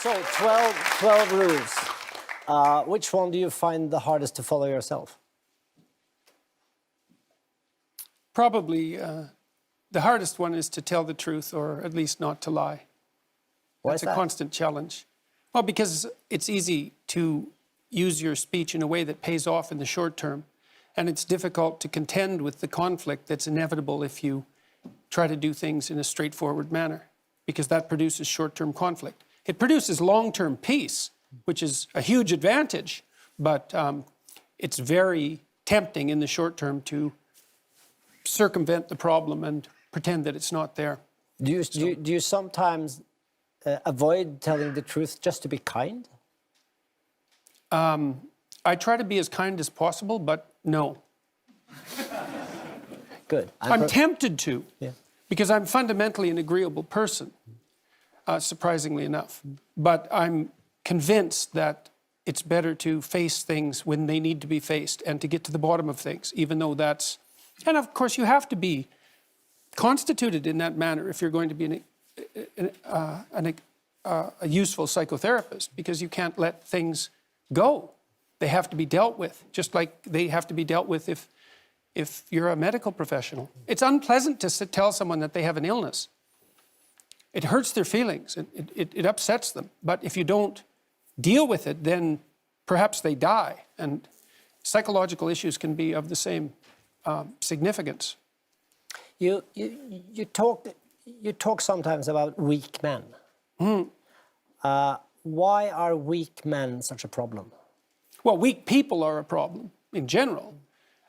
So, 12 rules. Which one do you find the hardest to follow yourself? Probably the hardest one is to tell the truth, or at least not to lie. Why That's is a that? constant challenge. Well, because it's easy to use your speech in a way that pays off in the short term. And it's difficult to contend with the conflict that's inevitable if you try to do things in a straightforward manner, because that produces short-term conflict. It produces long-term peace, which is a huge advantage, but it's very tempting in the short term to circumvent the problem and pretend that it's not there. Do you sometimes avoid telling the truth just to be kind? I try to be as kind as possible, but no. Good. I'm tempted to, Yeah. because I'm fundamentally an agreeable person, surprisingly enough. But I'm convinced that it's better to face things when they need to be faced and to get to the bottom of things, even though that's... And of course, you have to be constituted in that manner if you're going to be a useful psychotherapist, because you can't let things go. They have to be dealt with, just like they have to be dealt with if you're a medical professional. It's unpleasant to tell someone that they have an illness. It hurts their feelings, it upsets them. But if you don't deal with it, then perhaps they die. And psychological issues can be of the same significance. You talk sometimes about weak men. Why are weak men such a problem? Well, weak people are a problem in general.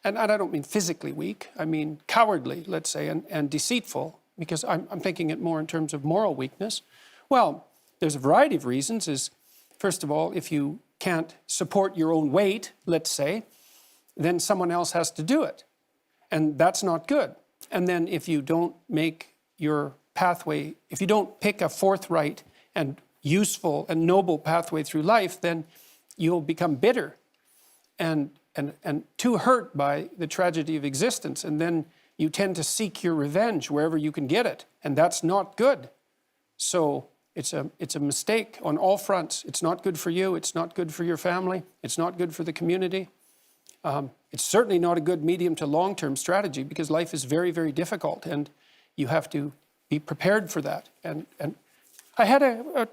And I don't mean physically weak, I mean cowardly, let's say, and deceitful, because I'm thinking it more in terms of moral weakness. Well, there's a variety of reasons. First of all, if you can't support your own weight, let's say, then someone else has to do it. And that's not good. And then if you don't make your pathway, if you don't pick a forthright and useful and noble pathway through life, then you'll become bitter and too hurt by the tragedy of existence. And then you tend to seek your revenge wherever you can get it. And that's not good. So it's a mistake on all fronts. It's not good for you. It's not good for your family. It's not good for the community. It's certainly not a good medium to long-term strategy, because life is very, very difficult, and you have to be prepared for that. And I had a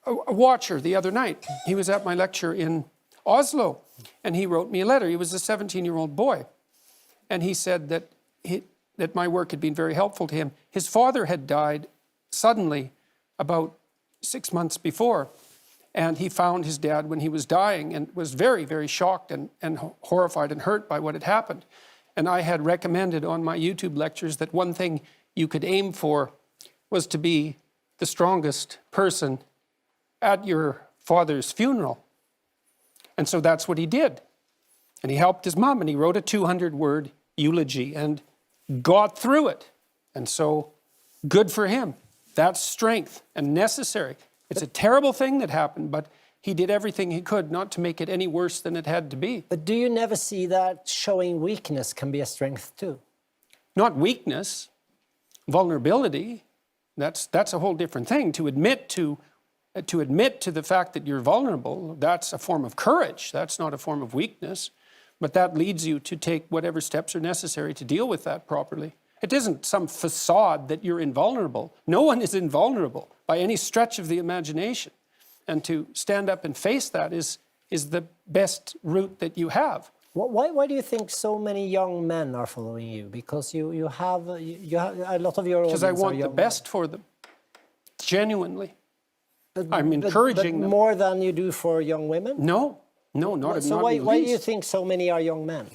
watcher the other night. He was at my lecture in Oslo, and he wrote me a letter. He was a 17-year-old boy, and he said that my work had been very helpful to him. His father had died suddenly about 6 months before, and he found his dad when he was dying and was very, very shocked and horrified and hurt by what had happened. And I had recommended on my YouTube lectures that one thing you could aim for was to be the strongest person at your father's funeral. And so that's what he did. And he helped his mom, and he wrote a 200-word eulogy and got through it. And so good for him. That's strength and necessary. It's a terrible thing that happened, but he did everything he could not to make it any worse than it had to be. But do you never see that showing weakness can be a strength too? Not weakness, vulnerability. That's a whole different thing. To admit to the fact that you're vulnerable, that's a form of courage. That's not a form of weakness. But that leads you to take whatever steps are necessary to deal with that properly. It isn't some facade that you're invulnerable. No one is invulnerable by any stretch of the imagination. And to stand up and face that is the best route that you have. Why do you think so many young men are following you? Because you have a lot of your audience. Because I want the best for them, genuinely. I'm encouraging them. More than you do for young women? No, not So why do you think so many are young men?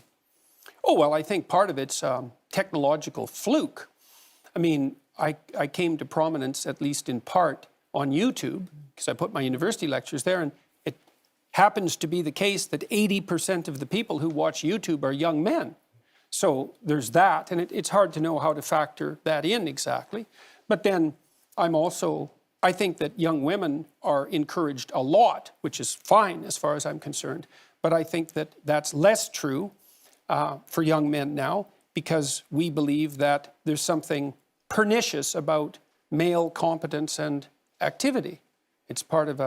Oh, well, I think part of it's technological fluke. I mean, I came to prominence, at least in part, on YouTube, because I put my university lectures there, and it happens to be the case that 80% of the people who watch YouTube are young men. So there's that, and it's hard to know how to factor that in exactly. But then I think that young women are encouraged a lot, which is fine as far as I'm concerned. But I think that that's less true for young men now, because we believe that there's something pernicious about male competence and activity. It's part of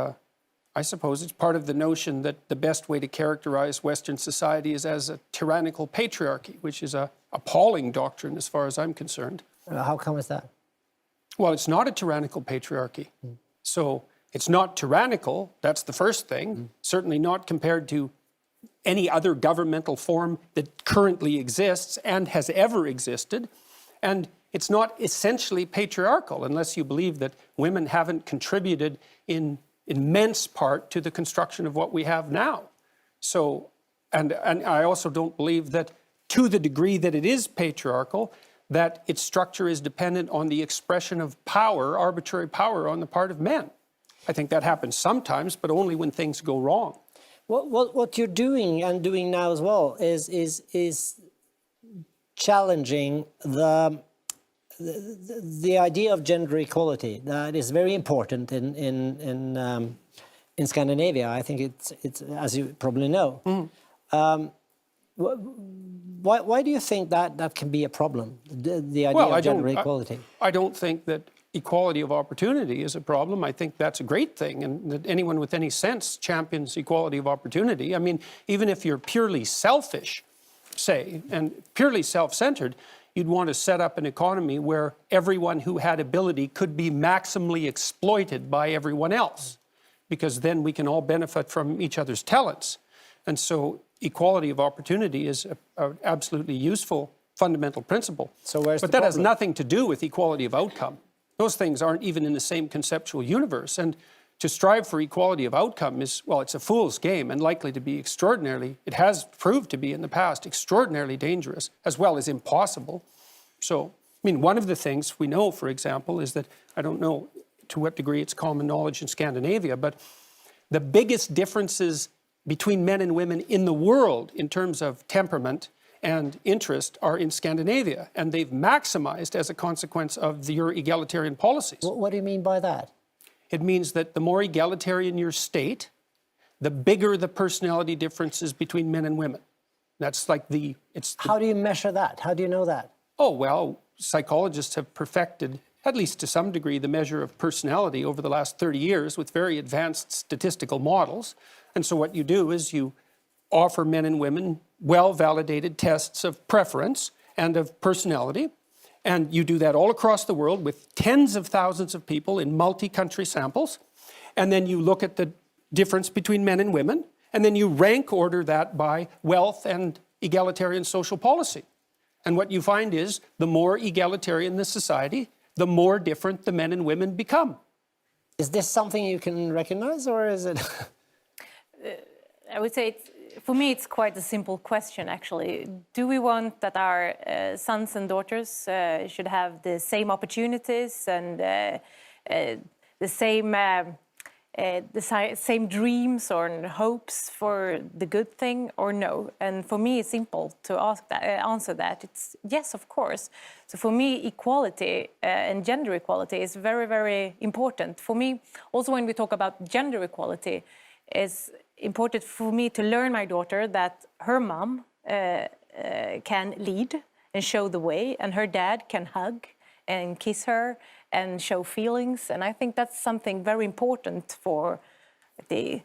I suppose it's part of the notion that the best way to characterize Western society is as a tyrannical patriarchy, which is a appalling doctrine as far as I'm concerned. How come is that? Well, it's not a tyrannical patriarchy. So it's not tyrannical, that's the first thing, certainly not compared to any other governmental form that currently exists and has ever existed. And it's not essentially patriarchal unless you believe that women haven't contributed in immense part to the construction of what we have now. So, and I also don't believe that to the degree that it is patriarchal, that its structure is dependent on the expression of power, arbitrary power on the part of men. I think that happens sometimes, but only when things go wrong. What you're doing and doing now as well is challenging the idea of gender equality that is very important in Scandinavia. I think it's as you probably know. Why do you think that can be a problem? The idea of gender equality. I don't think that equality of opportunity is a problem. I think that's a great thing, and that anyone with any sense champions equality of opportunity. I mean, even if you're purely selfish, say, and purely self-centered, you'd want to set up an economy where everyone who had ability could be maximally exploited by everyone else, because then we can all benefit from each other's talents. And so equality of opportunity is an absolutely useful fundamental principle. So where's but the that has problem? nothing to do with equality of outcome. Those things aren't even in the same conceptual universe. And to strive for equality of outcome is, well, it's a fool's game and likely to be extraordinarily, it has proved to be in the past, extraordinarily dangerous as well as impossible. So, I mean, one of the things we know, for example, is that, I don't know to what degree it's common knowledge in Scandinavia, but the biggest differences between men and women in the world in terms of temperament and interest are in Scandinavia, and they've maximized as a consequence of your egalitarian policies. What do you mean by that? It means that the more egalitarian your state, the bigger the personality differences between men and women. That's like How do you measure that? How do you know that? Oh, well, psychologists have perfected, at least to some degree, the measure of personality over the last 30 years with very advanced statistical models. And so what you do is you offer men and women well-validated tests of preference and of personality. And you do that all across the world with tens of thousands of people in multi-country samples. And then you look at the difference between men and women. And then you rank order that by wealth and egalitarian social policy. And what you find is the more egalitarian the society, the more different the men and women become. Is this something you can recognize, or is it? I would say, for me, it's quite a simple question, actually. Do we want that our sons and daughters should have the same opportunities and the same dreams or hopes for the good thing, or no? And for me, it's simple to answer that. It's yes, of course. So for me, equality and gender equality is very, very important. For me, also when we talk about gender equality, it's important for me to learn my daughter that her mom can lead and show the way, and her dad can hug and kiss her and show feelings. And I think that's something very important for the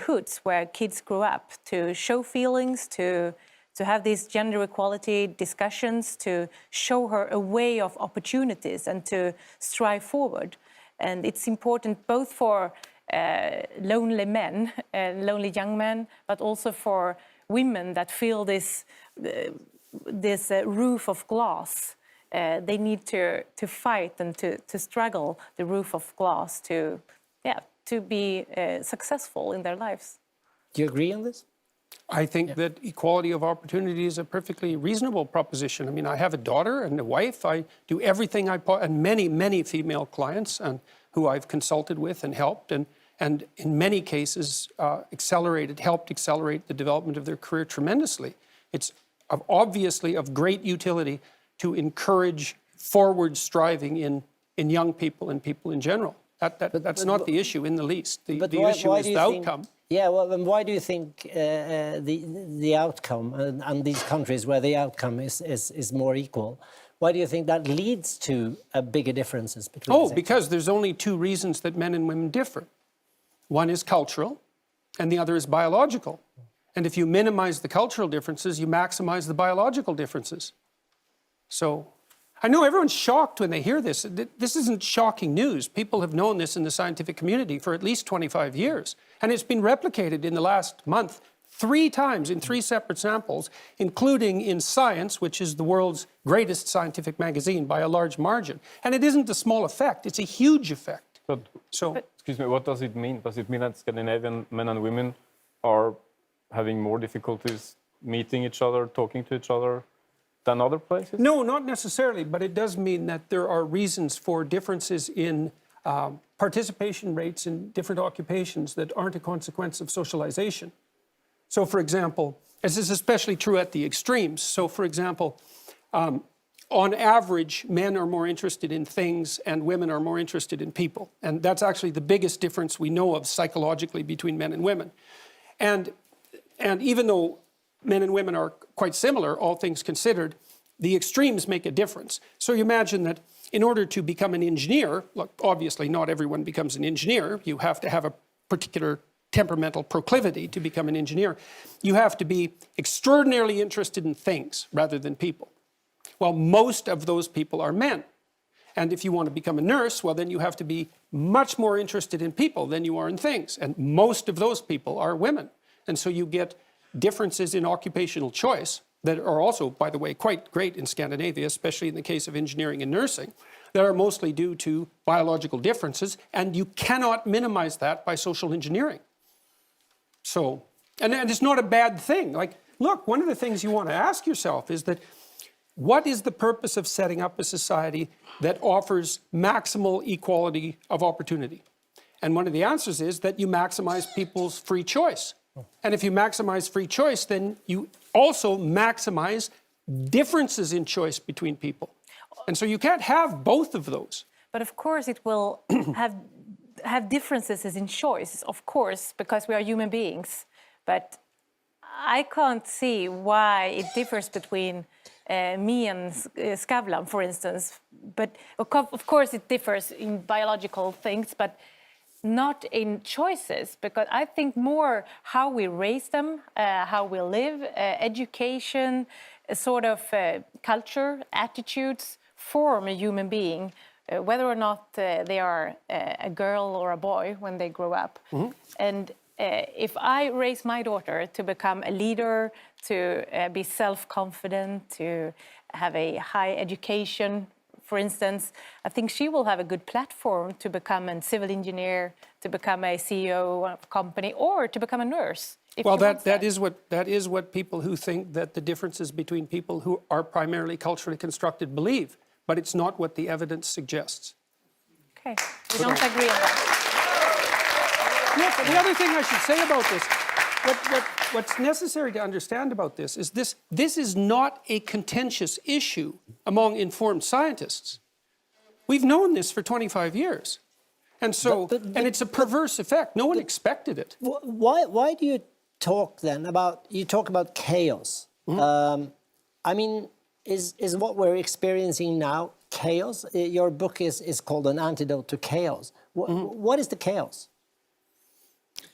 hoods where kids grow up, to show feelings, to have these gender equality discussions, to show her a way of opportunities and to strive forward. And it's important both for lonely men, lonely young men, but also for women that feel this roof of glass. They need to fight and to struggle the roof of glass to be successful in their lives. Do you agree on this? I think that equality of opportunity is a perfectly reasonable proposition. I mean, I have a daughter and a wife. I do everything and many female clients and who I've consulted with and helped, and in many cases helped accelerate the development of their career tremendously. It's obviously of great utility to encourage forward striving in young people and people in general. That's not the issue in the least. The issue is the outcome. Yeah, well, then why do you think the outcome, and these countries where the outcome is more equal, why do you think that leads to bigger differences between the sexes? Because there's only two reasons that men and women differ. One is cultural, and the other is biological. And if you minimize the cultural differences, you maximize the biological differences. So, I know everyone's shocked when they hear this. This isn't shocking news. People have known this in the scientific community for at least 25 years. And it's been replicated in the last month 3 times in 3 separate samples, including in Science, which is the world's greatest scientific magazine by a large margin. And it isn't a small effect, it's a huge effect. But, excuse me, what does it mean? Does it mean that Scandinavian men and women are having more difficulties meeting each other, talking to each other than other places? No, not necessarily, but it does mean that there are reasons for differences in participation rates in different occupations that aren't a consequence of socialization. So, for example, this is especially true at the extremes. So, for example, on average, men are more interested in things and women are more interested in people. And that's actually the biggest difference we know of psychologically between men and women. And even though men and women are quite similar, all things considered, the extremes make a difference. So you imagine that in order to become an engineer, look, obviously not everyone becomes an engineer. You have to have a particular temperamental proclivity to become an engineer. You have to be extraordinarily interested in things rather than people. Well, most of those people are men. And if you want to become a nurse, well, then you have to be much more interested in people than you are in things. And most of those people are women. And so you get differences in occupational choice that are also, by the way, quite great in Scandinavia, especially in the case of engineering and nursing, that are mostly due to biological differences, and you cannot minimize that by social engineering. So, and it's not a bad thing. Like, look, one of the things you want to ask yourself is that what is the purpose of setting up a society that offers maximal equality of opportunity? And one of the answers is that you maximize people's free choice. And if you maximize free choice, then you also maximize differences in choice between people. And so you can't have both of those. But of course it will have differences in choice, of course, because we are human beings. But I can't see why it differs between me and Skavlan, for instance. But of course it differs in biological things, but not in choices, because I think more how we raise them, how we live, education, sort of culture, attitudes form a human being, whether or not they are a girl or a boy when they grow up. Mm-hmm. And if I raise my daughter to become a leader, to be self-confident, to have a high education, for instance, I think she will have a good platform to become a civil engineer, to become a CEO of a company, or to become a nurse. Well, that is what people who think that the differences between people who are primarily culturally constructed believe, but it's not what the evidence suggests. Okay, we don't agree on that. Look, the other thing I should say about this, what's necessary to understand about this is this is not a contentious issue among informed scientists. We've known this for 25 years. And so, and it's a perverse effect. No one expected it. Why do you talk then about, you talk about chaos? Mm-hmm. I mean, is what we're experiencing now chaos? Your book is called An Antidote to Chaos. What is the chaos?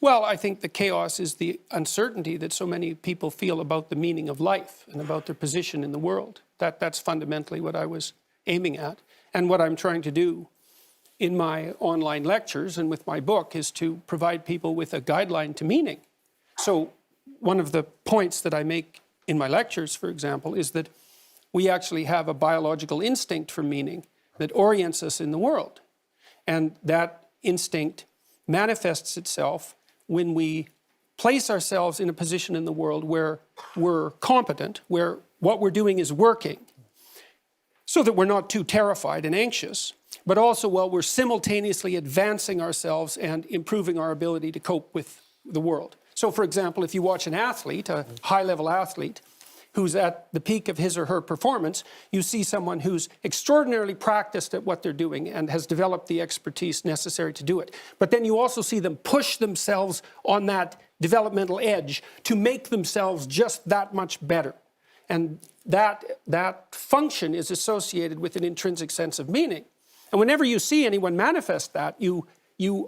Well, I think the chaos is the uncertainty that so many people feel about the meaning of life and about their position in the world. That's fundamentally what I was aiming at. And what I'm trying to do in my online lectures and with my book is to provide people with a guideline to meaning. So one of the points that I make in my lectures, for example, is that we actually have a biological instinct for meaning that orients us in the world. And that instinct manifests itself when we place ourselves in a position in the world where we're competent, where what we're doing is working, so that we're not too terrified and anxious, but also while we're simultaneously advancing ourselves and improving our ability to cope with the world. So, for example, if you watch an athlete, a high-level athlete, who's at the peak of his or her performance, you see someone who's extraordinarily practiced at what they're doing and has developed the expertise necessary to do it. But then you also see them push themselves on that developmental edge to make themselves just that much better. And that function is associated with an intrinsic sense of meaning. And whenever you see anyone manifest that, you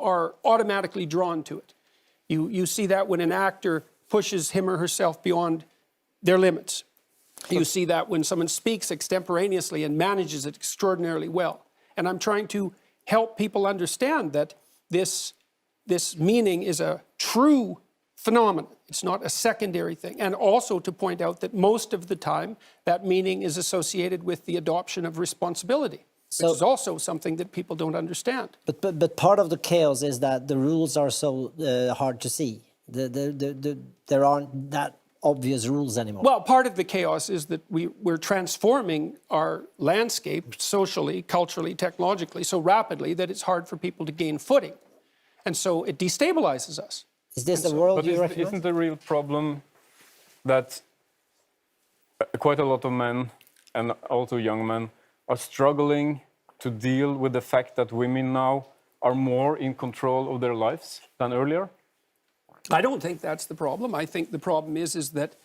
are automatically drawn to it. You see that when an actor pushes him or herself beyond their limits. You see that when someone speaks extemporaneously and manages it extraordinarily well. And I'm trying to help people understand that this meaning is a true phenomenon. It's not a secondary thing. And also to point out that most of the time, that meaning is associated with the adoption of responsibility, which is also something that people don't understand. But part of the chaos is that the rules are so hard to see. There aren't that obvious rules anymore. Well, part of the chaos is that we're transforming our landscape socially, culturally, technologically so rapidly that it's hard for people to gain footing. And so it destabilizes us. Is this the world you recognize? Isn't the real problem that quite a lot of men, and also young men, are struggling to deal with the fact that women now are more in control of their lives than earlier? I don't think that's the problem. I think the problem is that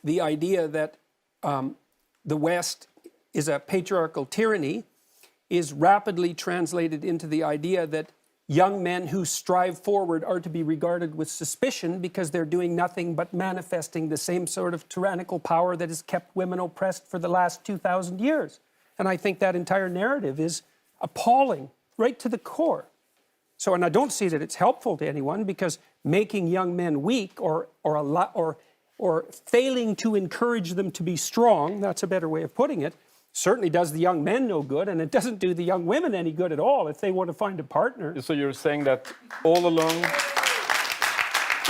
the idea that the West is a patriarchal tyranny is rapidly translated into the idea that young men who strive forward are to be regarded with suspicion because they're doing nothing but manifesting the same sort of tyrannical power that has kept women oppressed for the last 2,000 years. And I think that entire narrative is appalling, right to the core. So, and I don't see that it's helpful to anyone, because making young men weak or failing to encourage them to be strong, that's a better way of putting it, certainly does the young men no good, and it doesn't do the young women any good at all if they want to find a partner. So you're saying that all along,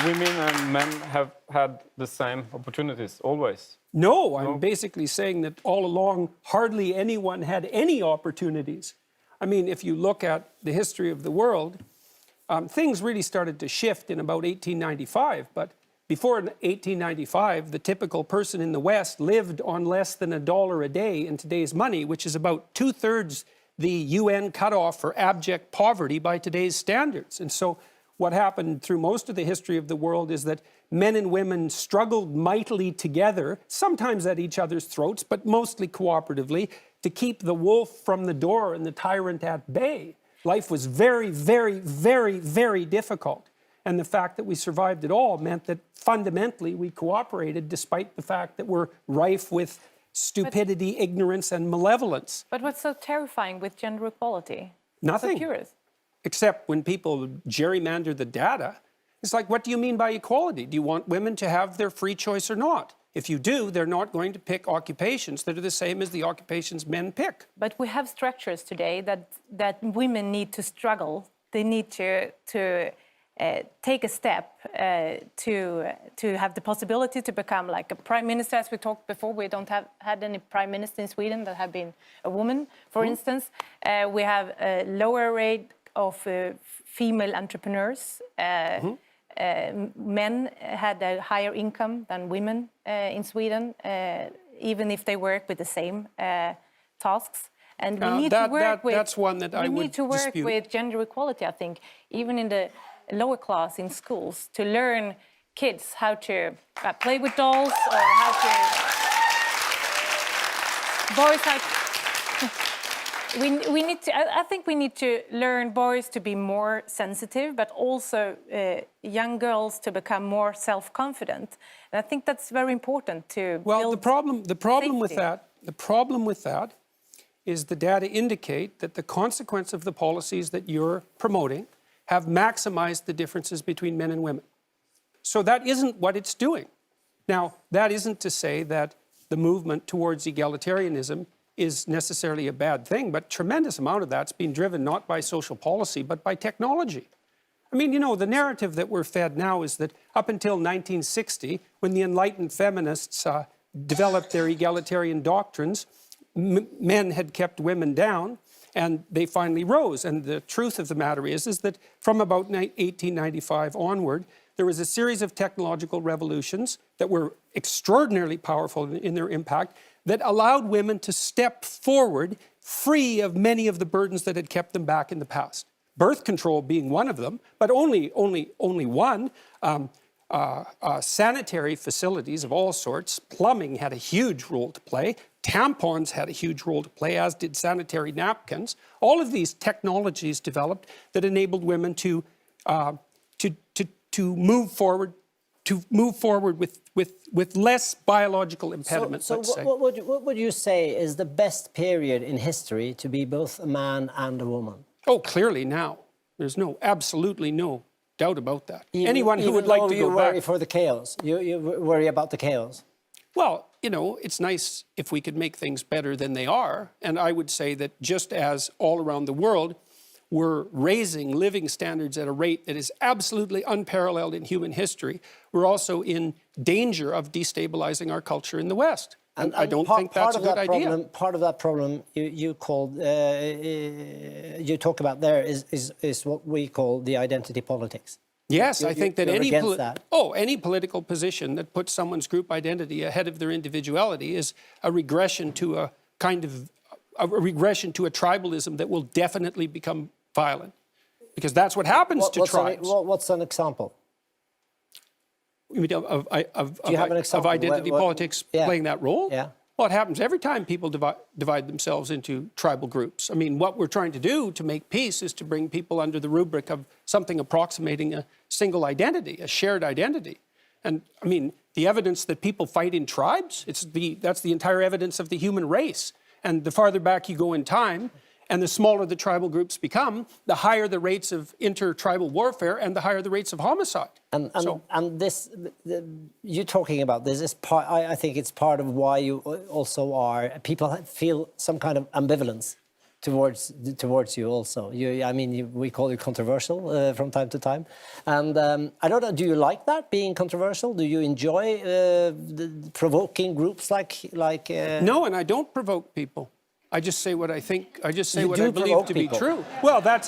women and men have had the same opportunities, always? No, I'm basically saying that all along, hardly anyone had any opportunities. I mean, if you look at the history of the world, things really started to shift in about 1895, but before 1895, the typical person in the West lived on less than $1 a day in today's money, which is about 2/3 the UN cutoff for abject poverty by today's standards. And so what happened through most of the history of the world is that men and women struggled mightily together, sometimes at each other's throats, but mostly cooperatively, to keep the wolf from the door and the tyrant at bay. Life was very, very, very, very difficult. And the fact that we survived it all meant that fundamentally we cooperated, despite the fact that we're rife with stupidity, ignorance, and malevolence. But what's so terrifying with gender equality? Nothing. So curious. Except when people gerrymander the data. It's like, what do you mean by equality? Do you want women to have their free choice or not? If you do, they're not going to pick occupations that are the same as the occupations men pick. But we have structures today that women need to struggle. They need to take a step to have the possibility to become like a prime minister. As we talked before, we don't have had any prime minister in Sweden that have been a woman, for instance. We have a lower rate of female entrepreneurs. Men had a higher income than women in Sweden, even if they work with the same tasks. And we need to work with. That's one that I would We need to work dispute. with gender equality, I think, even in the lower class in schools, to learn kids how to play with dolls, or how to boys how. We need to. I think we need to learn boys to be more sensitive, but also young girls to become more self-confident. And I think that's very important to. Well, build the problem with safety. that is the data indicate that the consequence of the policies that you're promoting have maximized the differences between men and women. So that isn't what it's doing. Now, that isn't to say that the movement towards egalitarianism is necessarily a bad thing, but a tremendous amount of that's being driven not by social policy, but by technology. I mean, you know, the narrative that we're fed now is that up until 1960, when the enlightened feminists developed their egalitarian doctrines, men had kept women down, and they finally rose. And the truth of the matter is that from about 1895 onward, there was a series of technological revolutions that were extraordinarily powerful in their impact, that allowed women to step forward free of many of the burdens that had kept them back in the past. Birth control being one of them, but only one. sanitary facilities of all sorts. Plumbing had a huge role to play. Tampons had a huge role to play, as did sanitary napkins. All of these technologies developed that enabled women to move forward, with less biological impediments. So let's say. what would you say is the best period in history to be both a man and a woman? Oh, clearly now. There's absolutely no doubt about that. Anyone who would like to go back... you worry for the chaos. You worry about the chaos. Well, it's nice if we could make things better than they are. And I would say that just as all around the world, we're raising living standards at a rate that is absolutely unparalleled in human history, we're also in danger of destabilizing our culture in the West. And I don't think that's a good idea. Part of that problem you talk about there is what we call the identity politics. Yes, I think that any political position that puts someone's group identity ahead of their individuality is a regression to a tribalism that will definitely become violent, because that's what happens to tribes. What's an example? You mean of identity politics Yeah. playing that role? Yeah. Well, it happens every time people divide themselves into tribal groups. I mean, what we're trying to do to make peace is to bring people under the rubric of something approximating a single identity, a shared identity. And I mean, the evidence that people fight in tribes, that's the entire evidence of the human race. And the farther back you go in time, and the smaller the tribal groups become, the higher the rates of inter-tribal warfare and the higher the rates of homicide. And this, you talking about this is part. I think it's part of why you also are. People feel some kind of ambivalence towards you also. We call you controversial from time to time, and I don't know. Do you like that, being controversial? Do you enjoy provoking groups like? No, and I don't provoke people. I just say what I think. I just say what I believe to be true. Well, I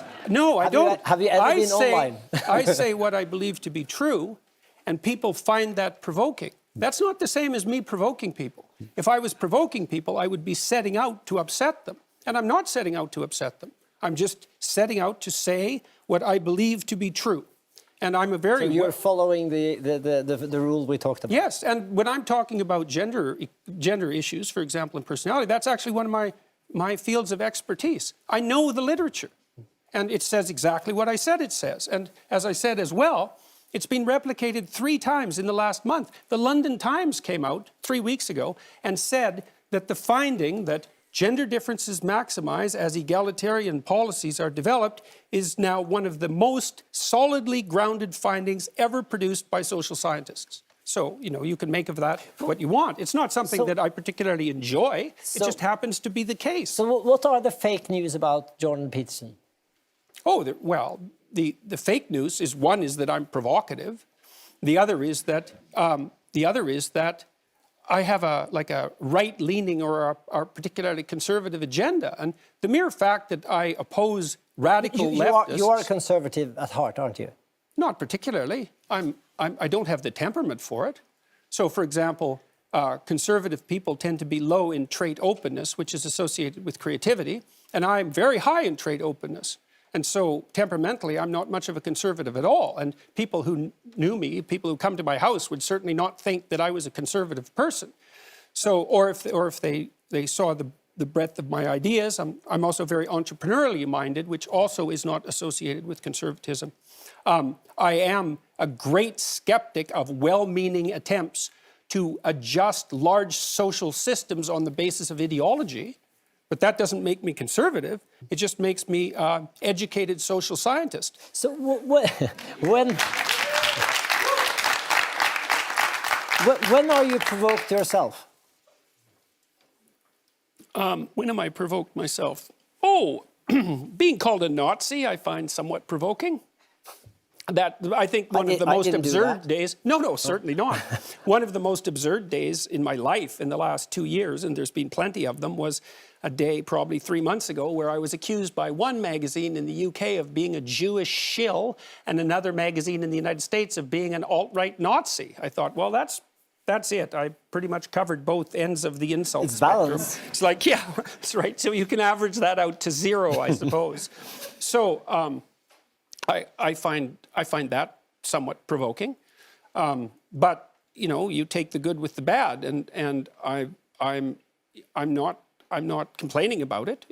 don't. Have you ever been online? I say what I believe to be true, and people find that provoking. That's not the same as me provoking people. If I was provoking people, I would be setting out to upset them. And I'm not setting out to upset them. I'm just setting out to say what I believe to be true. And I'm a very... So you're following the rule we talked about? Yes, and when I'm talking about gender issues, for example, in personality, that's actually one of my fields of expertise. I know the literature, and it says exactly what I said it says. And as I said as well, it's been replicated 3 times in the last month. The London Times came out 3 weeks ago and said that the finding that gender differences maximize as egalitarian policies are developed is now one of the most solidly grounded findings ever produced by social scientists. So, you can make of that what you want. It's not something that I particularly enjoy. It just happens to be the case. So what are the fake news about Jordan Peterson? Oh, the fake news is, one is that I'm provocative. The other is that I have a right-leaning or a particularly conservative agenda. And the mere fact that I oppose radical leftists... You are a conservative at heart, aren't you? Not particularly. I don't have the temperament for it. So, for example, conservative people tend to be low in trait openness, which is associated with creativity, and I'm very high in trait openness. And so, temperamentally, I'm not much of a conservative at all. And people who knew me, people who come to my house, would certainly not think that I was a conservative person. So, or if they saw the breadth of my ideas, I'm also very entrepreneurially minded, which also is not associated with conservatism. I am a great skeptic of well-meaning attempts to adjust large social systems on the basis of ideology, but that doesn't make me conservative. It just makes me educated social scientist. So when are you provoked yourself? When am I provoked myself? Oh, being called a Nazi I find somewhat provoking. That, I think, one of the most absurd days... No, certainly not. One of the most absurd days in my life in the last 2 years, and there's been plenty of them, was a day probably 3 months ago where I was accused by one magazine in the UK of being a Jewish shill and another magazine in the United States of being an alt-right Nazi. I thought, well, that's it. I pretty much covered both ends of the insult spectrum. Balance. It's like, yeah, that's right. So you can average that out to 0, I suppose. So I find that somewhat provoking. But you know, you take the good with the bad, and I'm not complaining about it.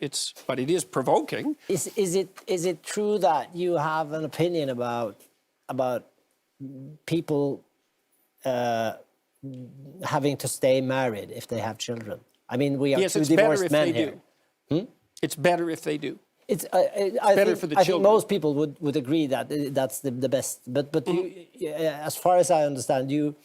But it is provoking. Is it true that you have an opinion about people having to stay married if they have children? I mean, we are Yes, two it's better divorced if men they here. do. It's better if they do. It's better for the I think children. most people would agree that that's the best. But you, as far as I understand, you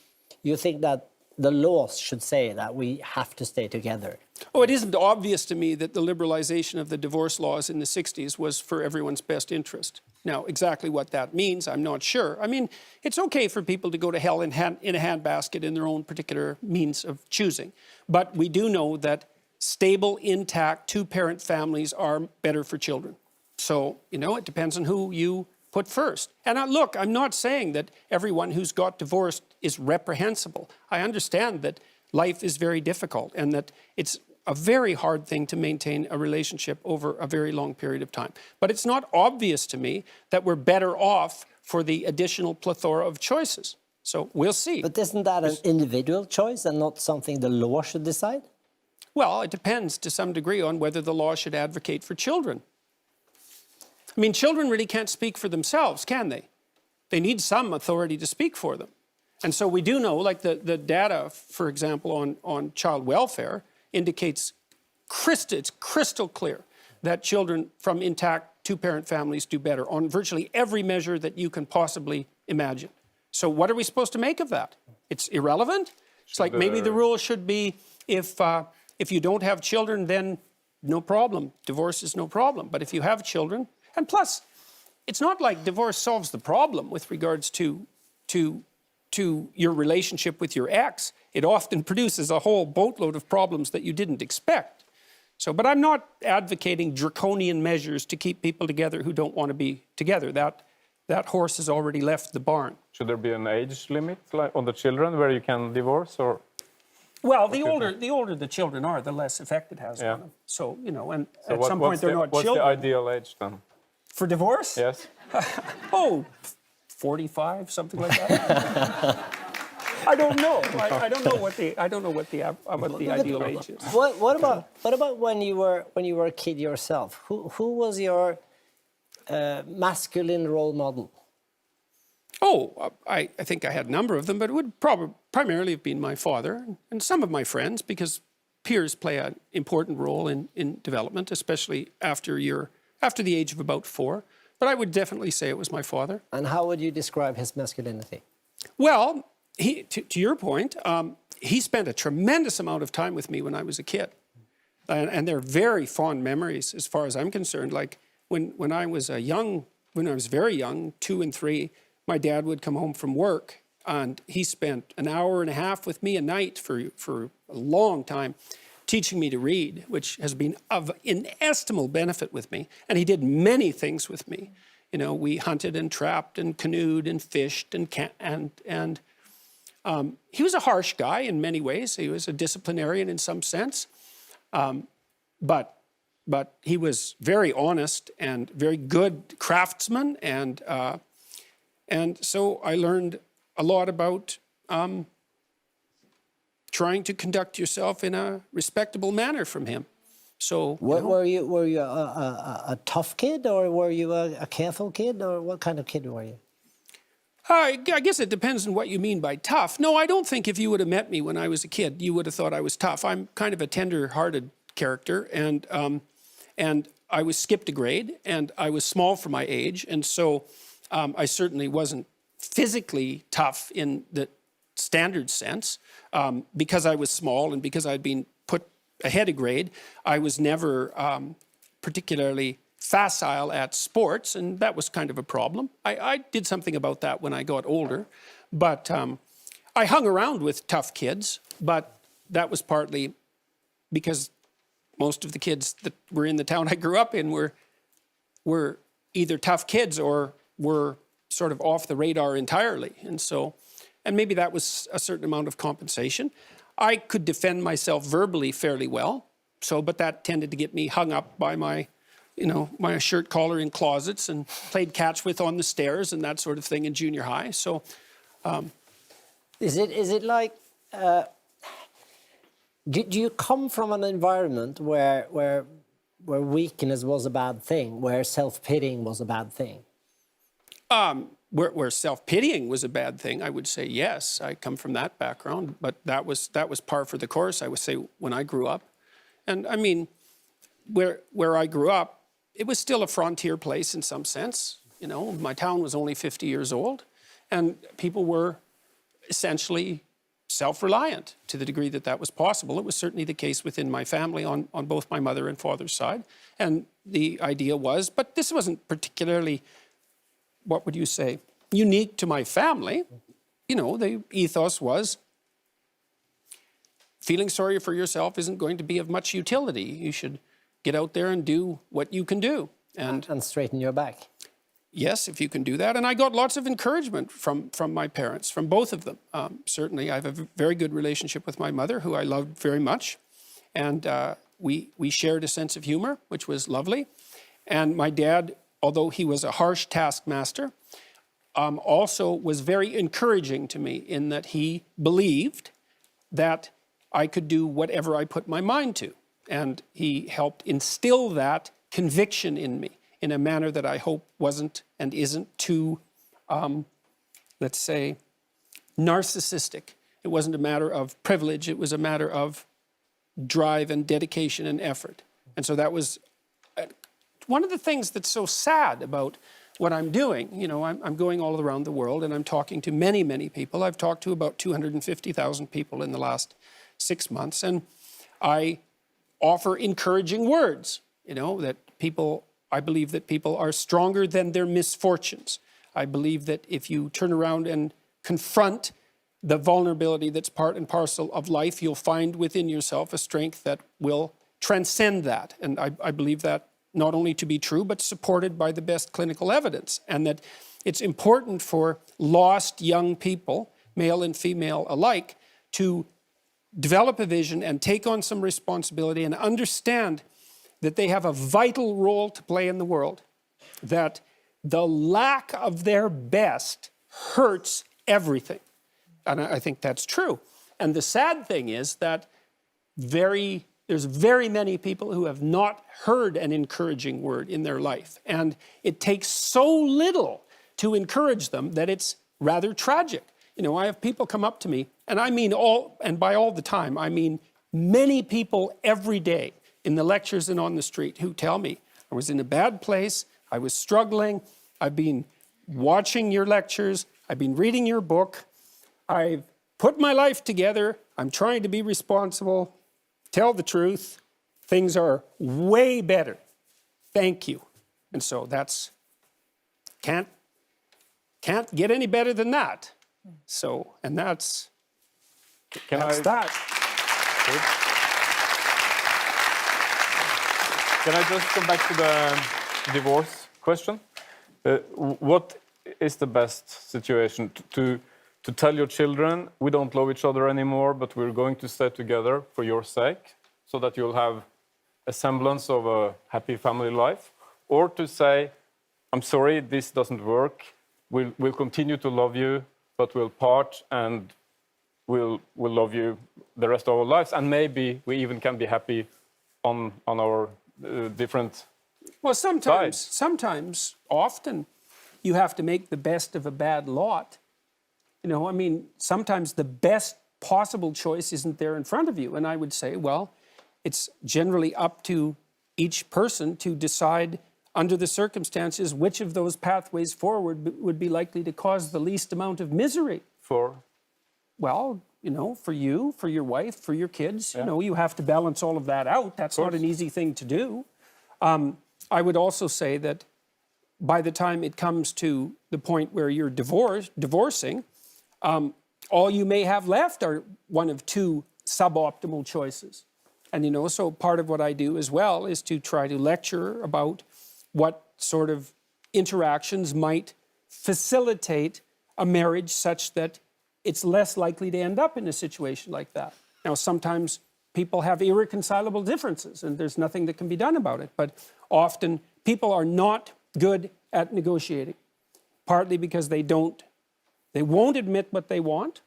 think that the laws should say that we have to stay together. Oh, it isn't obvious to me that the liberalization of the divorce laws in the 60s was for everyone's best interest. Now, exactly what that means, I'm not sure. I mean, it's okay for people to go to hell in a handbasket in their own particular means of choosing. But we do know that stable, intact, two-parent families are better for children. So, you know, it depends on who you put first. And look, I'm not saying that everyone who's got divorced is reprehensible. I understand that life is very difficult and that it's a very hard thing to maintain a relationship over a very long period of time. But it's not obvious to me that we're better off for the additional plethora of choices. So we'll see. But isn't that an individual choice and not something the law should decide? Well, it depends to some degree on whether the law should advocate for children. I mean, children really can't speak for themselves, can they? They need some authority to speak for them. And so we do know, like the data, for example, on child welfare indicates it's crystal clear that children from intact two-parent families do better on virtually every measure that you can possibly imagine. So what are we supposed to make of that? It's irrelevant? It's like maybe the rule should be if you don't have children, then no problem. Divorce is no problem. But if you have children, and plus, it's not like divorce solves the problem with regards to your relationship with your ex. It often produces a whole boatload of problems that you didn't expect. So, but I'm not advocating draconian measures to keep people together who don't want to be together. That horse has already left the barn. Should there be an age limit on the children where you can divorce, or? Well, the older the children are, the less effect it has on them. So, you know, and so at some point they're not children. What's the ideal age then? For divorce? Yes. 45, something like that. I don't know. I don't know what the ideal age is. What about when you were a kid yourself? Who was your masculine role model? Oh, I think I had a number of them, but it would primarily have been my father and some of my friends, because peers play an important role in development, especially after the age of about 4. But I would definitely say it was my father. And how would you describe his masculinity? Well, to your point, he spent a tremendous amount of time with me when I was a kid. And they're very fond memories as far as I'm concerned. Like when I was very young, 2 and 3, my dad would come home from work and he spent an hour and a half with me a night for a long time, teaching me to read, which has been of inestimable benefit with me. And he did many things with me. You know, we hunted and trapped and canoed and fished and he was a harsh guy in many ways. He was a disciplinarian in some sense, but he was very honest and very good craftsman, and so I learned a lot about trying to conduct yourself in a respectable manner from him. So, were you a tough kid, or were you a careful kid, or what kind of kid were you? I guess it depends on what you mean by tough. No, I don't think if you would have met me when I was a kid, you would have thought I was tough. I'm kind of a tender-hearted character, and I was skipped a grade, and I was small for my age, and so I certainly wasn't physically tough in the standard sense. Because I was small and because I'd been put ahead of grade, I was never particularly facile at sports, and that was kind of a problem. I did something about that when I got older, but I hung around with tough kids, but that was partly because most of the kids that were in the town I grew up in were either tough kids or were sort of off the radar entirely, and maybe that was a certain amount of compensation. I could defend myself verbally fairly well, but that tended to get me hung up by my shirt collar in closets and played catch with on the stairs and that sort of thing in junior high. So Is it like, do you come from an environment where weakness was a bad thing, where self-pitying was a bad thing? Where self-pitying was a bad thing, I would say yes. I come from that background, but that was par for the course, I would say, when I grew up. And I mean, where I grew up, it was still a frontier place in some sense. You know, my town was only 50 years old, and people were essentially self-reliant to the degree that that was possible. It was certainly the case within my family on both my mother and father's side. And the idea was, but this wasn't particularly, what would you say, unique to my family. You know, the ethos was feeling sorry for yourself isn't going to be of much utility. You should get out there and do what you can do. And straighten your back. Yes, if you can do that. And I got lots of encouragement from my parents, from both of them. Certainly, I have a very good relationship with my mother, who I loved very much. And we shared a sense of humor, which was lovely. And my dad, although he was a harsh taskmaster, also was very encouraging to me in that he believed that I could do whatever I put my mind to. And he helped instill that conviction in me in a manner that I hope wasn't and isn't too, let's say, narcissistic. It wasn't a matter of privilege, it was a matter of drive and dedication and effort. And so that was one of the things that's so sad about what I'm doing. You know, I'm going all around the world and I'm talking to many, many people. I've talked to about 250,000 people in the last 6 months, and I offer encouraging words, you know, that people, I believe that people are stronger than their misfortunes. I believe that if you turn around and confront the vulnerability that's part and parcel of life, you'll find within yourself a strength that will transcend that. And I believe that not only to be true, but supported by the best clinical evidence. And that it's important for lost young people, male and female alike, to develop a vision and take on some responsibility and understand that they have a vital role to play in the world, that the lack of their best hurts everything. And I think that's true. And the sad thing is that there's very many people who have not heard an encouraging word in their life. And it takes so little to encourage them that it's rather tragic. You know, I have people come up to me, and I mean all, and by all the time, I mean many people every day in the lectures and on the street who tell me, I was in a bad place, I was struggling, I've been watching your lectures, I've been reading your book, I've put my life together, I'm trying to be responsible, tell the truth, things are way better. Thank you. And so that's, can't get any better than that. So, and that's that. Can I just come back to the divorce question? What is the best situation to tell your children, we don't love each other anymore, but we're going to stay together for your sake, so that you'll have a semblance of a happy family life? Or to say, I'm sorry, this doesn't work, we'll continue to love you, but we'll part and we'll love you the rest of our lives, and maybe we even can be happy on our different Well, sides. sometimes, often, you have to make the best of a bad lot. You know, I mean, sometimes the best possible choice isn't there in front of you. And I would say, well, it's generally up to each person to decide under the circumstances which of those pathways forward would be likely to cause the least amount of misery. For? Well, you know, for you, for your wife, for your kids, you know, you have to balance all of that out. That's not an easy thing to do. I would also say that by the time it comes to the point where you're divorcing, all you may have left are one of two suboptimal choices. And, you know, so part of what I do as well is to try to lecture about what sort of interactions might facilitate a marriage such that it's less likely to end up in a situation like that. Now, sometimes people have irreconcilable differences and there's nothing that can be done about it. But often people are not good at negotiating, partly because they won't admit what they want,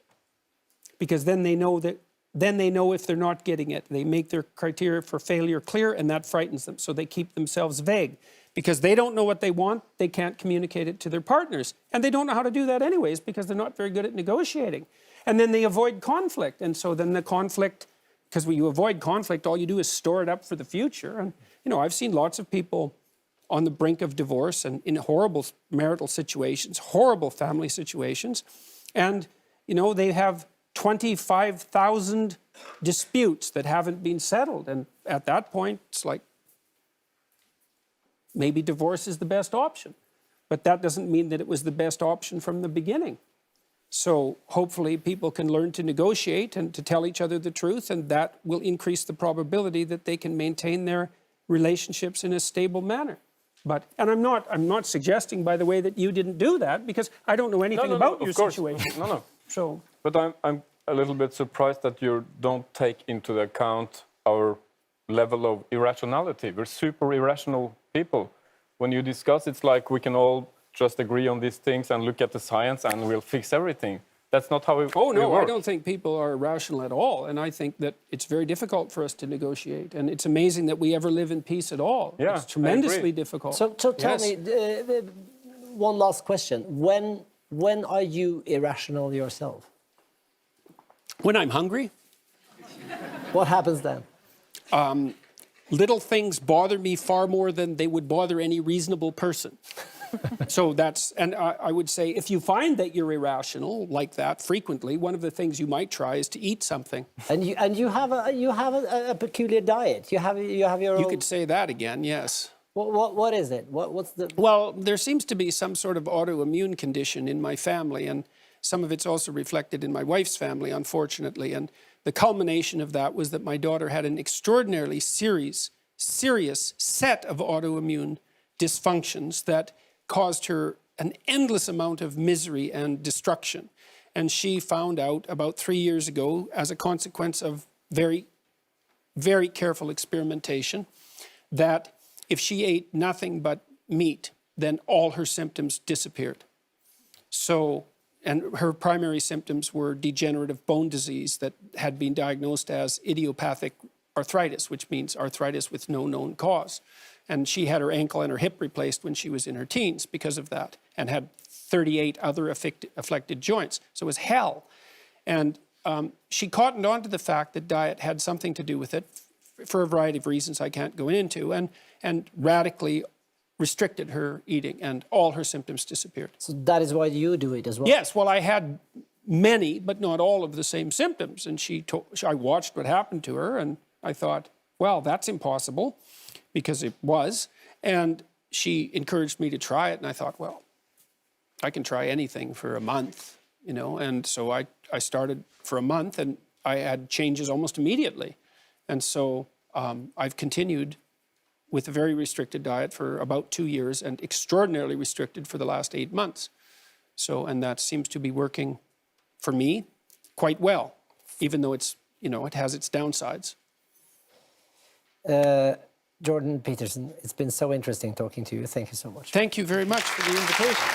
because then they know that. Then they know if they're not getting it. They make their criteria for failure clear, and that frightens them. So they keep themselves vague. Because they don't know what they want, they can't communicate it to their partners. And they don't know how to do that anyways, because they're not very good at negotiating. And then they avoid conflict. And so then the conflict, because when you avoid conflict, all you do is store it up for the future. And, you know, I've seen lots of people on the brink of divorce and in horrible marital situations, horrible family situations. And, you know, they have 25,000 disputes that haven't been settled. And at that point, it's like, maybe divorce is the best option. But that doesn't mean that it was the best option from the beginning. So hopefully people can learn to negotiate and to tell each other the truth, and that will increase the probability that they can maintain their relationships in a stable manner. But, and I'm not suggesting, by the way, that you didn't do that, because I don't know anything about your situation. No. So, but I'm a little bit surprised that you don't take into account our level of irrationality. We're super irrational people. When you discuss, it's like we can all just agree on these things and look at the science and we'll fix everything. That's not how we oh no, work. I don't think people are irrational at all. And I think that it's very difficult for us to negotiate. And it's amazing that we ever live in peace at all. Yeah, it's tremendously difficult. So tell me, one last question. When are you irrational yourself? When I'm hungry, What happens then? little things bother me far more than they would bother any reasonable person. So that's, and I would say, if you find that you're irrational like that frequently, one of the things you might try is to eat something. And you have a peculiar diet. You have your own. You could say that again, yes. What is it? What's the? Well, there seems to be some sort of autoimmune condition in my family, and some of it's also reflected in my wife's family, unfortunately. And the culmination of that was that my daughter had an extraordinarily serious set of autoimmune dysfunctions that caused her an endless amount of misery and destruction. And she found out about 3 years ago, as a consequence of very, very careful experimentation, that if she ate nothing but meat, then all her symptoms disappeared. So, and her primary symptoms were degenerative bone disease that had been diagnosed as idiopathic arthritis, which means arthritis with no known cause. And she had her ankle and her hip replaced when she was in her teens because of that, and had 38 other afflicted joints. So it was hell. And she cottoned on to the fact that diet had something to do with it for a variety of reasons I can't go into, and radically restricted her eating, and all her symptoms disappeared. So that is why you do it as well. Yes, well, I had many, but not all of the same symptoms. And I watched what happened to her, and I thought, well, that's impossible, because it was. And she encouraged me to try it, and I thought, well, I can try anything for a month, you know. And so I started for a month, and I had changes almost immediately. And so I've continued with a very restricted diet for about 2 years, and extraordinarily restricted for the last 8 months. So, and that seems to be working for me quite well, even though it's, you know, it has its downsides. Jordan Peterson, it's been so interesting talking to you. Thank you so much. Thank you very much for the invitation.